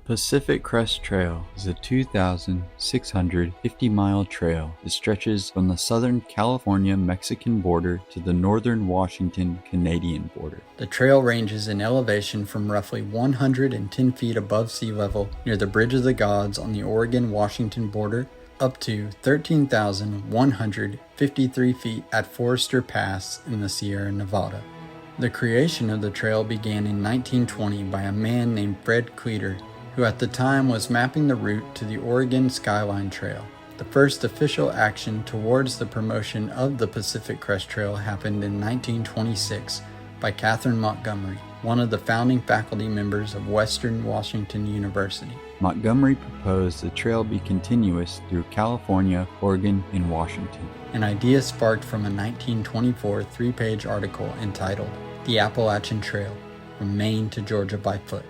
The Pacific Crest Trail is a 2,650-mile trail that stretches from the southern California-Mexican border to the northern Washington-Canadian border. The trail ranges in elevation from roughly 110 feet above sea level near the Bridge of the Gods on the Oregon-Washington border up to 13,153 feet at Forester Pass in the Sierra Nevada. The creation of the trail began in 1920 by a man named Fred Cleater, who at the time was mapping the route to the Oregon Skyline Trail. The first official action towards the promotion of the Pacific Crest Trail happened in 1926 by Catherine Montgomery, one of the founding faculty members of Western Washington University. Montgomery proposed the trail be continuous through California, Oregon, and Washington. An idea sparked from a 1924 three-page article entitled "The Appalachian Trail, from Maine to Georgia by Foot."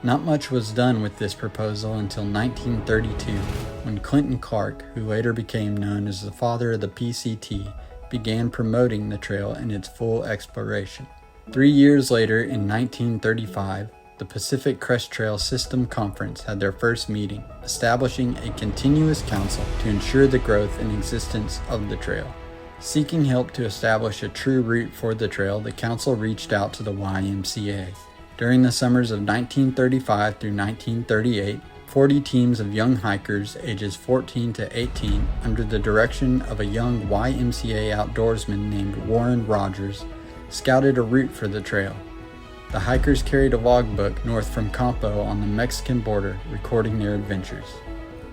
Not much was done with this proposal until 1932, when Clinton Clark, who later became known as the father of the PCT, began promoting the trail in its full exploration. 3 years later, in 1935, the Pacific Crest Trail System Conference had their first meeting, establishing a continuous council to ensure the growth and existence of the trail. Seeking help to establish a true route for the trail, the council reached out to the YMCA. During the summers of 1935 through 1938, 40 teams of young hikers ages 14 to 18, under the direction of a young YMCA outdoorsman named Warren Rogers, scouted a route for the trail. The hikers carried a logbook north from Campo on the Mexican border, recording their adventures.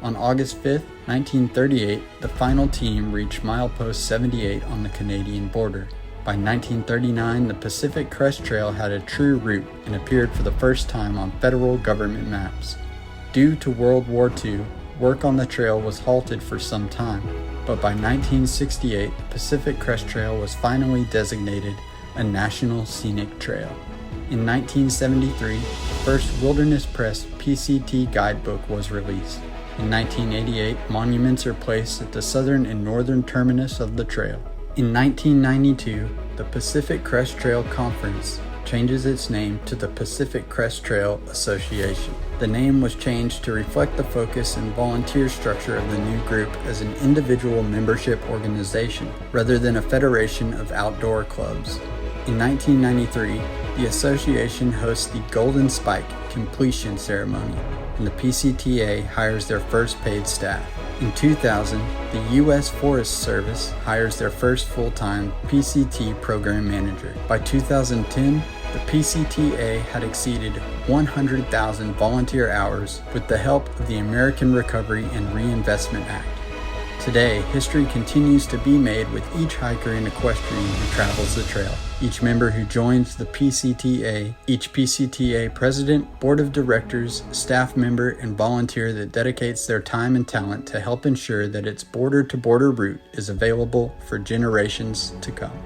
On August 5, 1938, the final team reached milepost 78 on the Canadian border. By 1939, the Pacific Crest Trail had a true route and appeared for the first time on federal government maps. Due to World War II, work on the trail was halted for some time, but by 1968, the Pacific Crest Trail was finally designated a National Scenic Trail. In 1973, the first Wilderness Press PCT guidebook was released. In 1988, monuments are placed at the southern and northern terminus of the trail. In 1992, the Pacific Crest Trail Conference changes its name to the Pacific Crest Trail Association. The name was changed to reflect the focus and volunteer structure of the new group as an individual membership organization, rather than a federation of outdoor clubs. In 1993, the association hosts the Golden Spike completion ceremony, and the PCTA hires their first paid staff. In 2000, the U.S. Forest Service hires their first full-time PCT program manager. By 2010, the PCTA had exceeded 100,000 volunteer hours with the help of the American Recovery and Reinvestment Act. Today, history continues to be made with each hiker and equestrian who travels the trail. Each member who joins the PCTA, each PCTA president, board of directors, staff member, and volunteer that dedicates their time and talent to help ensure that its border-to-border route is available for generations to come.